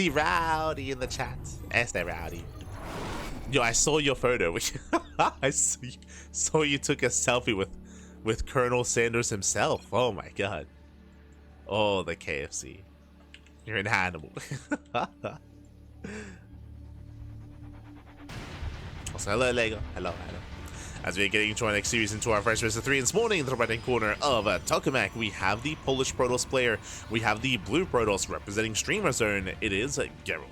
ST Rowdy in the chat. ST Rowdy. Yo, I saw your photo. I saw you took a selfie with Colonel Sanders himself. Oh my god. Oh, the KFC. You're an animal. Also, hello Lego. Hello. As we're getting into our next series, into our first race of 3 this morning, in the right-hand corner of Tokamak, we have the Polish Protoss player. We have the blue Protoss representing Streamer Zone. It is Gerald.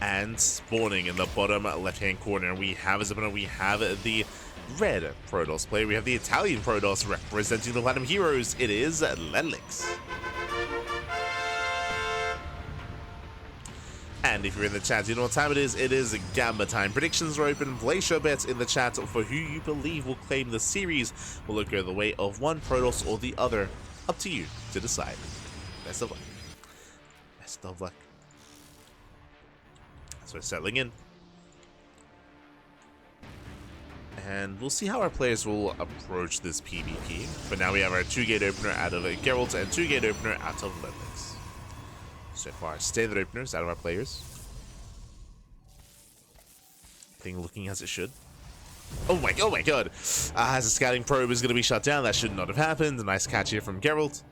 And spawning in the bottom left-hand corner, we have as opponent, we have the red Protoss player. We have the Italian Protoss representing the Platinum Heroes. It is LetaleX. And if you're in the chat, you know what time it is. It is Gamba time. Predictions are open. Place your bets in the chat for who you believe will claim the series. Will it go the way of one Protoss or the other? Up to you to decide. Best of luck. Best of luck. So settling in. And we'll see how our players will approach this PvP. But now we have our 2-gate opener out of Gerald and 2-gate opener out of LetaleX. So far, standard openers out of our players. Everything looking as it should. Oh my god! As a scouting probe is going to be shut down, that should not have happened. A nice catch here from Gerald.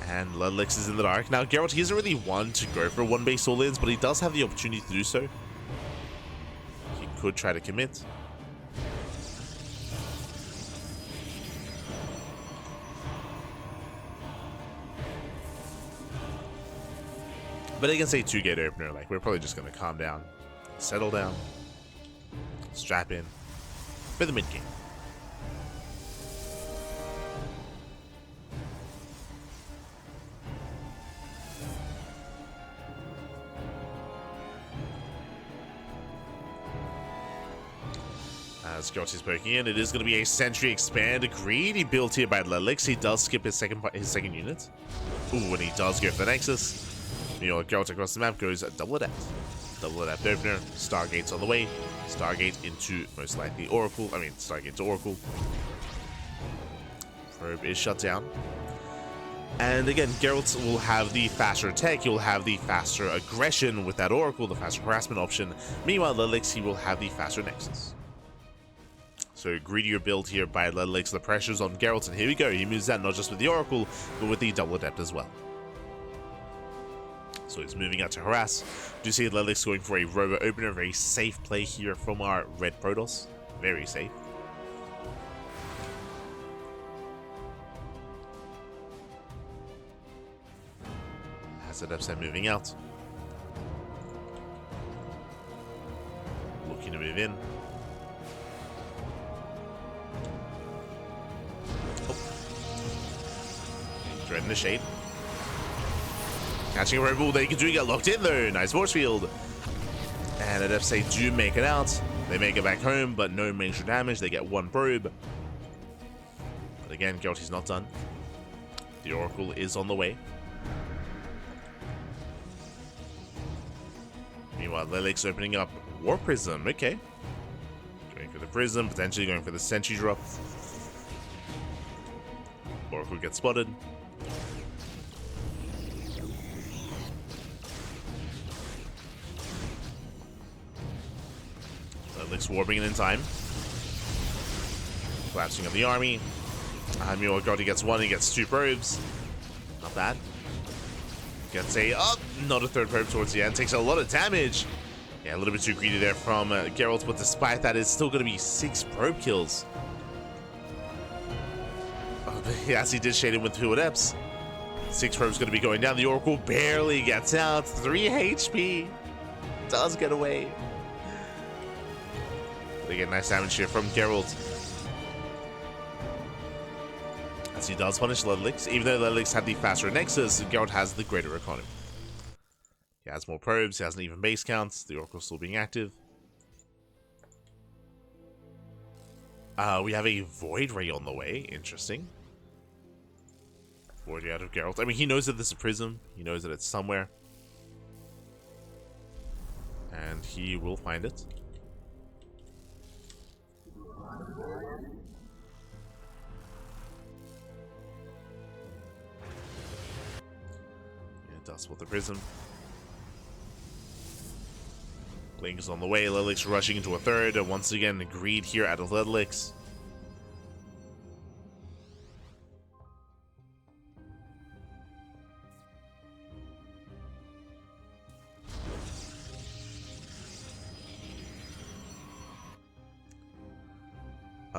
And LetaleX is in the dark. Now, Gerald, he isn't really one to go for one base all-ins, but he does have the opportunity to do so. He could try to commit. But against a 2-gate opener, like, we're probably just going to calm down, settle down, strap in for the mid-game. As Gerald is poking in, it is going to be a Sentry Expand, a greedy build here by LetaleX. He does skip his second unit. Ooh, and he does go for the Nexus. You know, Gerald across the map goes double adept. Double adept opener, Stargate's on the way. Stargate into, most likely, Oracle. I mean, Stargate to Oracle. Probe is shut down. And again, Geralt will have the faster attack, he'll have the faster aggression with that Oracle, the faster harassment option. Meanwhile, LetaleX, he will have the faster Nexus. So greedier build here by LetaleX. The pressure's on Geralt, and here we go. He moves that not just with the Oracle, but with the double adept as well. So he's moving out to harass. Do you see LetaleX going for a Robo opener? Very safe play here from our red Protoss. Very safe. Has it upset moving out. Looking to move in. Dread in the shade. Catching a Rebel, they can do get locked in though. Nice force field. And at FSA do make it out. They make it back home, but no major damage. They get one probe. But again, Geralt's not done. The Oracle is on the way. Meanwhile, LetaleX opening up War Prism. Okay. Going for the Prism, potentially going for the Sentry drop. Oracle gets spotted. LetaleX warping it in time. Collapsing of the army. Meanwhile, Geralt gets one, he gets 2 probes. Not bad. Gets a, not a 3rd probe towards the end. Takes a lot of damage. Yeah, a little bit too greedy there from Geralt, but despite that, it's still going to be 6 probe kills. Yes, he did shade him with 2 adepts. 6 probes going to be going down. The Oracle barely gets out. 3 HP. Does get away. They get nice damage here from Gerald. As he does punish LetaleX. Even though LetaleX had the faster Nexus, Gerald has the greater economy. He has more probes. He has an even base count. The Oracle still being active. We have a Void Ray on the way. Interesting. Void Ray out of Geralt. I mean, he knows that this is a Prism. He knows that it's somewhere. And he will find it. Does with the prism. Blink is on the way. LetaleX rushing into a third. And once again, greed here out of LetaleX.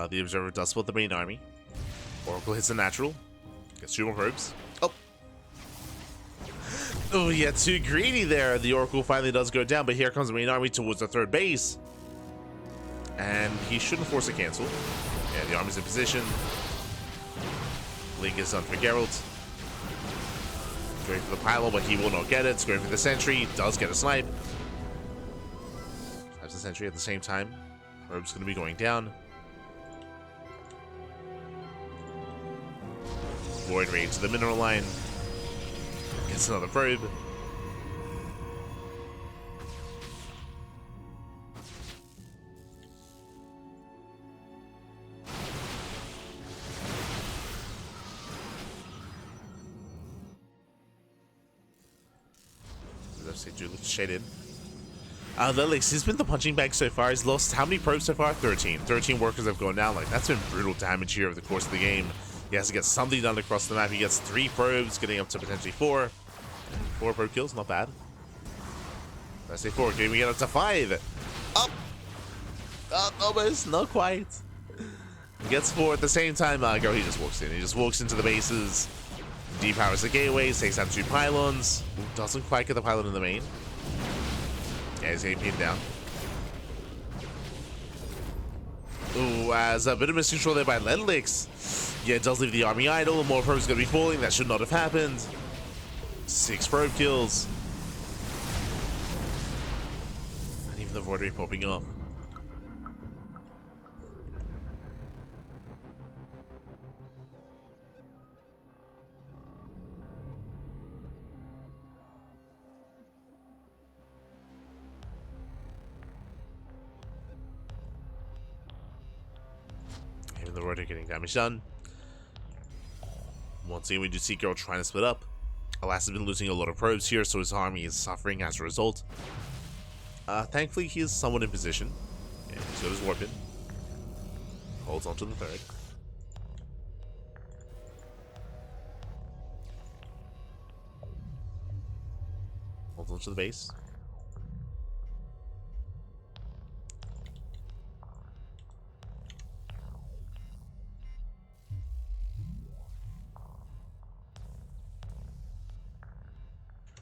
The Observer does split the main army. Oracle hits the natural. Gets 2 more probes. Oh, yeah, too greedy there. The Oracle finally does go down, but here comes the main army towards the third base. And he shouldn't force a cancel. Yeah, the army's in position. Blink is done for Gerald. Going for the pylon, but he will not get it. It's going for the sentry. Does get a snipe. Has the sentry at the same time. Probe's going to be going down. Void Rage to the mineral line. Gets another probe. Let's say do look shaded. LetaleX, he's been the punching bag so far. He's lost how many probes so far? 13. 13 workers have gone down. Like, that's been brutal damage here over the course of the game. He has to get something done across the map. He gets 3 probes, getting up to potentially 4. 4 probe kills, not bad. I say 4, can we get up to 5? Up! Almost, not quite. He gets 4 at the same time. Go, he just walks in. He just walks into the bases. Depowers the gateways, takes out 2 pylons. Ooh, doesn't quite get the pylon in the main. Yeah, he's getting pinned down. Ooh, as a bit of miscontrol there by LetaleX. Yeah, it does leave the army idle. More probes going to be falling. That should not have happened. 6 probe kills. And even the Void Ray popping up. Even the Void Ray getting damage done. Once again, we do see Gerald trying to split up. Alas has been losing a lot of probes here, so his army is suffering as a result. Thankfully, he is somewhat in position. Yeah, he's got his warp in. Holds on to the third. Holds on to the base.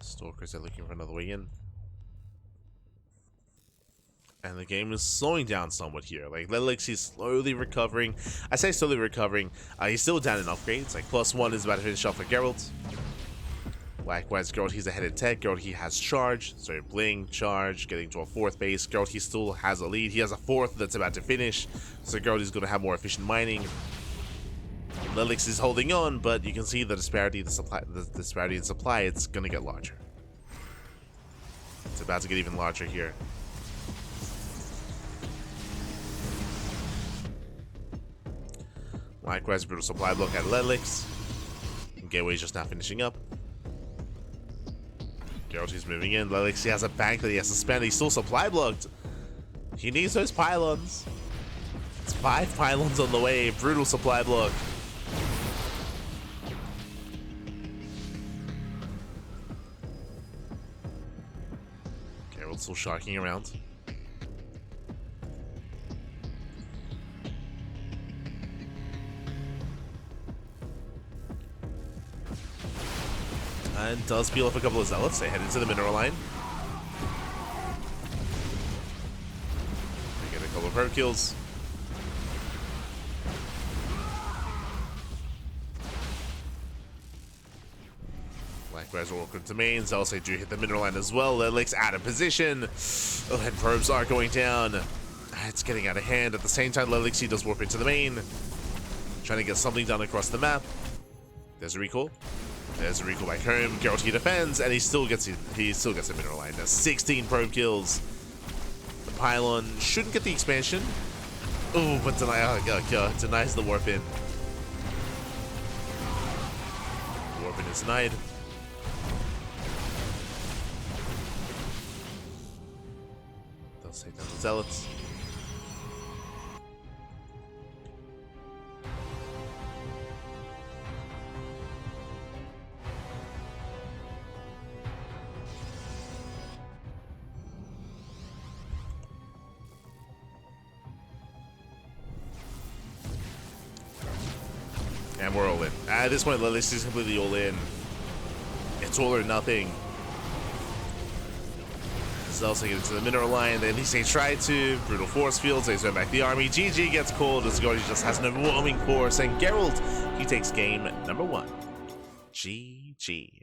Stalkers are looking for another way in. And the game is slowing down somewhat here. Like, LetaleX, he's slowly recovering. I say slowly recovering. He's still down in upgrades. Like, +1 is about to finish off for Gerald. Likewise, Gerald, he's ahead in tech. Gerald, he has charge. So, Blink, charge, getting to a 4th base. Gerald, he still has a lead. He has a 4th that's about to finish. So, Gerald is going to have more efficient mining. LetaleX is holding on, but you can see the disparity in supply, it's going to get larger. It's about to get even larger here. Likewise, brutal supply block at LetaleX. Gateway just now finishing up. Gerald, he's moving in. LetaleX, he has a bank that he has to spend. He's still supply blocked. He needs those pylons. It's 5 pylons on the way. Brutal supply block. Gerald still sharking around. And does peel off a couple of zealots. They head into the mineral line. They get a couple of probe kills. Likewise, we'll welcome to main. Zealots, they do hit the mineral line as well. LetaleX out of position. Oh, and probes are going down. It's getting out of hand. At the same time, LetaleX, he does warp into the main. Trying to get something done across the map. There's a recall. There's a recall back home. Gerald, he defends, and he still gets a mineral line. There's 16 probe kills. The pylon shouldn't get the expansion. Oh, but denies the warp in. Warp in is denied. Let's take down the Zealots. And we're all in. At this point, LetaleX is completely all in. It's all or nothing. Zealous taking it to the mineral line. At least they tried to. Brutal force fields. They turn back the army. GG gets called as Gordy just has an overwhelming force. And Gerald, he takes game number 1. GG.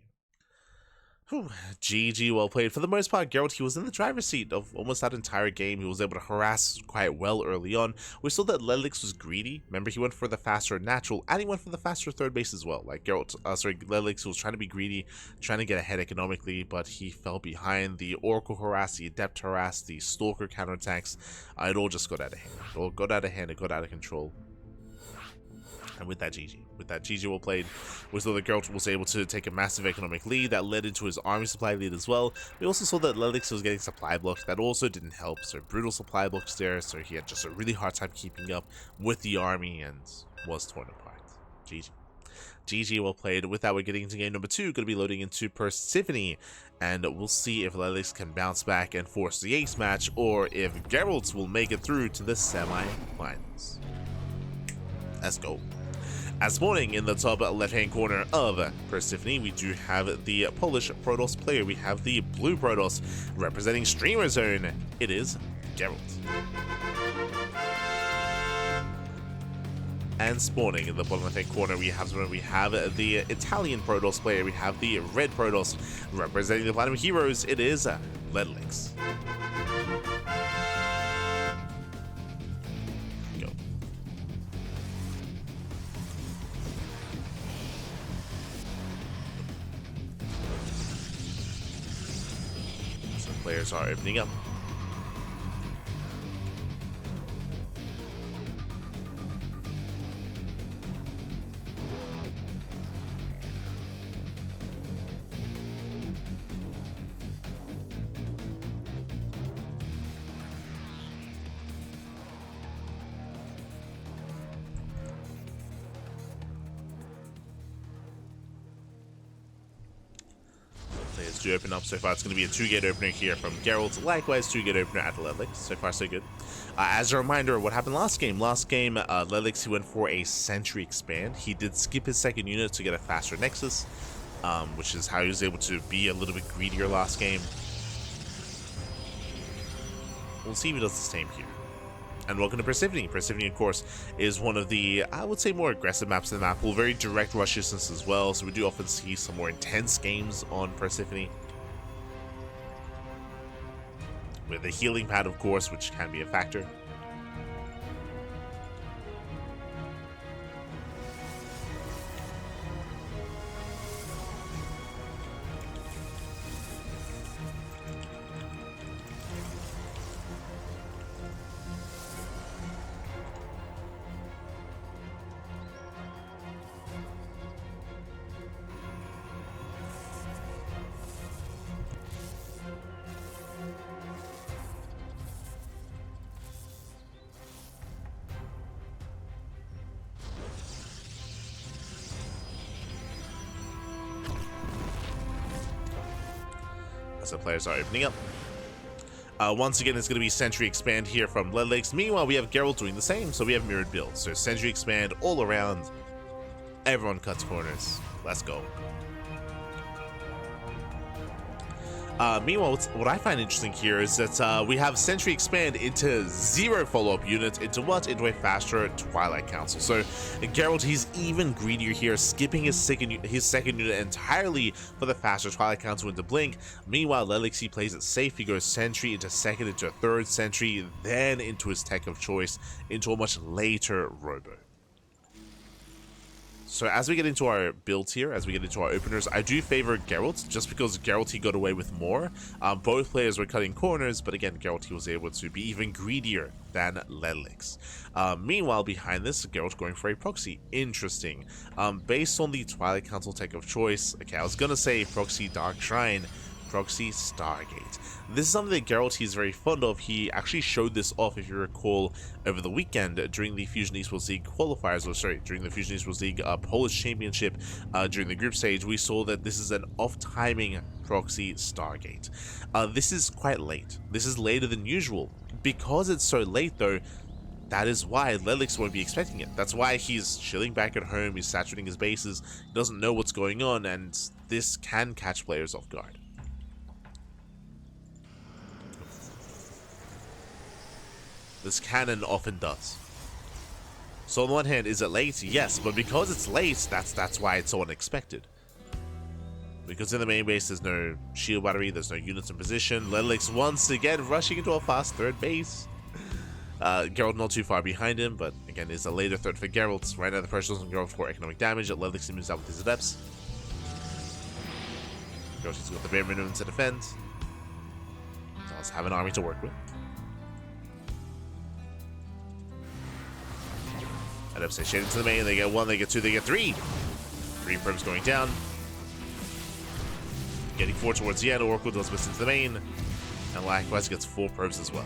Whew. GG, well played. For the most part, Gerald, he was in the driver's seat of almost that entire game. He was able to harass quite well early on. We saw that LetaleX was greedy. Remember, he went for the faster natural, and he went for the faster third base as well. Like LetaleX was trying to be greedy, trying to get ahead economically, but he fell behind. The Oracle harass, the Adept harass, the Stalker counterattacks, it all just got out of hand. It all got out of hand, it got out of control. And with that GG well played, we saw that Gerald was able to take a massive economic lead that led into his army supply lead as well. We also saw that LetaleX was getting supply blocks that also didn't help, so brutal supply blocks there, so he had just a really hard time keeping up with the army and was torn apart. GG well played. With that, we're getting into game number 2, going to be loading into Persephone, and we'll see if LetaleX can bounce back and force the ace match, or if Gerald will make it through to the semi-finals. Let's go. As spawning in the top left-hand corner of Persephone, we do have the Polish Protoss player. We have the blue Protoss representing Streamer Zone. It is Gerald. And spawning in the bottom left-hand corner, we have the Italian Protoss player. We have the red Protoss representing the Platinum Heroes. It is LetaleX. Players are opening up. To open up so far, it's going to be a 2-gate opener here from Gerald. Likewise, 2-gate opener at LetaleX. So far, so good. As a reminder, what happened last game? LetaleX, he went for a Sentry expand. He did skip his second unit to get a faster Nexus, which is how he was able to be a little bit greedier last game. We'll see if he does the same here. And welcome to Persephone. Persephone, of course, is one of the, I would say, more aggressive maps in the map. Well, very direct rush distance as well, so we do often see some more intense games on Persephone. With the healing pad, of course, which can be a factor. As the players are opening up. Once again, it's going to be Sentry Expand here from LetaleX. Meanwhile, we have Gerald doing the same, so we have mirrored builds. So Sentry Expand all around. Everyone cuts corners. Let's go. Meanwhile, what I find interesting here is that we have Sentry Expand into 0 follow-up units, into what? Into a faster Twilight Council. So Gerald, he's even greedier here, skipping his second unit entirely for the faster Twilight Council into Blink. Meanwhile, LetaleX, he plays it safe. He goes Sentry into second, into a third Sentry, then into his tech of choice, into a much later Robo. So as we get into our builds here, as we get into our openers, I do favor Gerald, just because Gerald, he got away with more. Both players were cutting corners, but again, Gerald, he was able to be even greedier than LetaleX. Meanwhile, behind this, Gerald going for a proxy. Interesting. Based on the Twilight Council tech of choice, okay, I was gonna say proxy Dark Shrine, Proxy Stargate. This is something that Gerald he's very fond of. He actually showed this off, if you recall, over the weekend during the Fusion Esports League qualifiers, or sorry, during the Fusion Esports League Polish Championship during the group stage. We saw that this is an off-timing Proxy Stargate. This is quite late. This is later than usual. Because it's so late though, that is why LetaleX won't be expecting it. That's why he's chilling back at home, he's saturating his bases, he doesn't know what's going on, and this can catch players off guard. This cannon often does. So on the one hand, is it late? Yes, but because it's late, that's why it's so unexpected. Because in the main base, there's no shield battery, there's no units in position. LetaleX once again rushing into a fast third base. Gerald not too far behind him, but again, is a later third for Gerald. Right now, the pressure is on Gerald for economic damage. LetaleX moves out with his adepts. Gerald has got the bare minimum to defend. Does have an army to work with. Adepts say shade into the main. They get 1, they get 2, they get 3. 3 probes going down. Getting 4 towards the end. Oracle does miss into the main. And likewise gets 4 probes as well.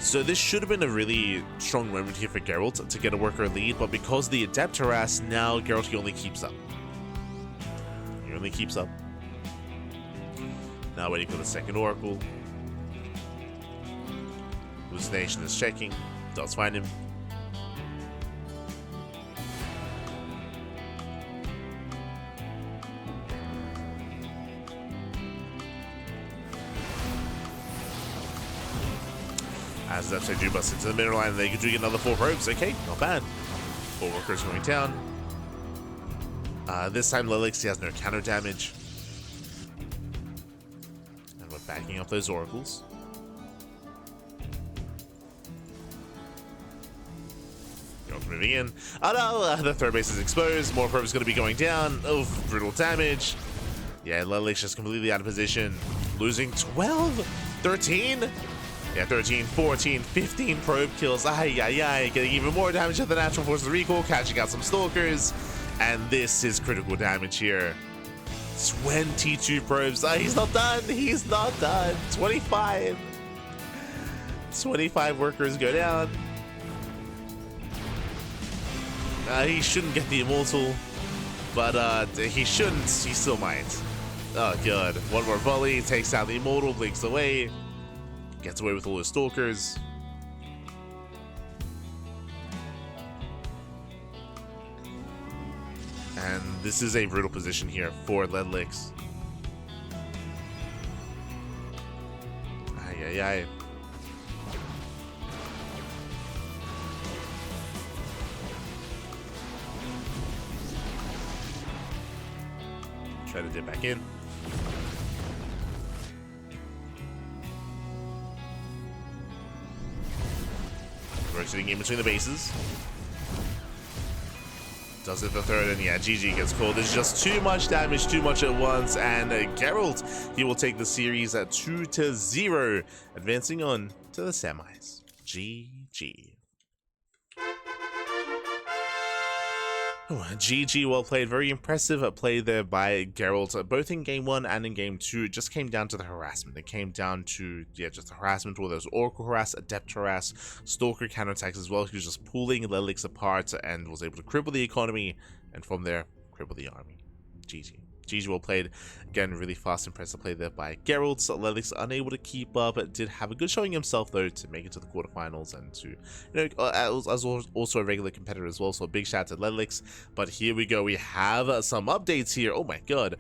So this should have been a really strong moment here for Gerald to get a worker lead, but because the Adept harass, now Gerald he only keeps up. He only keeps up. Now waiting for the second Oracle. Hallucination is checking. Does find him. As that's do bust into the middle line, they could do another 4 probes. Okay, not bad. 4 workers going down. This time LetaleX has no counter damage. And we're backing up those oracles. Moving in. Oh no, the third base is exposed. More probes going to be going down. Oh, brutal damage. Yeah, LetaleX just completely out of position. Losing 12, 13. Yeah, 13, 14, 15 probe kills. Ay, ay, ay. Getting even more damage at the natural force of the recall. Catching out some stalkers. And this is critical damage here. 22 probes. He's not done. He's not done. 25. 25 workers go down. He shouldn't get the immortal, but he shouldn't. He still might. Oh, good. One more volley, takes out the immortal, blinks away, gets away with all his stalkers. And this is a brutal position here for LetaleX. Ay, ay, ay. Try to dip back in. We're sitting in between the bases. Does it the third, and yeah, GG gets called. There's just too much damage, too much at once, and Gerald, he will take the series at 2-0, advancing on to the semis. GG. Oh, GG, well played. Very impressive play there by Gerald, both in game 1 and in game 2. It just came down to the harassment. It came down to, yeah, just the harassment, whether it was Oracle harass, Adept harass, Stalker counterattacks as well. He was just pulling LetaleX apart and was able to cripple the economy, and from there, cripple the army. GG. GG, well played. Again, really fast, impressive play there by Gerald. So LetaleX unable to keep up. Did have a good showing himself though to make it to the quarterfinals and to, as also a regular competitor as well. So a big shout out to LetaleX. But here we go. We have some updates here. Oh my god.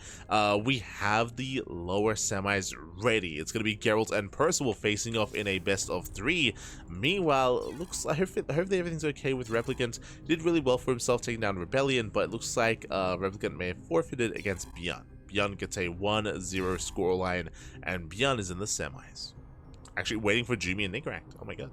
We have the lower semis ready. It's going to be Gerald and Percival facing off in a best of 3. Meanwhile, looks like hopefully everything's okay with Replicant. Did really well for himself taking down Rebellion, but it looks like Replicant may have forfeited against Beyond. Beyond gets a 1-0 scoreline, and Beyond is in the semis. Actually waiting for Jumi and Nigract. Oh my god.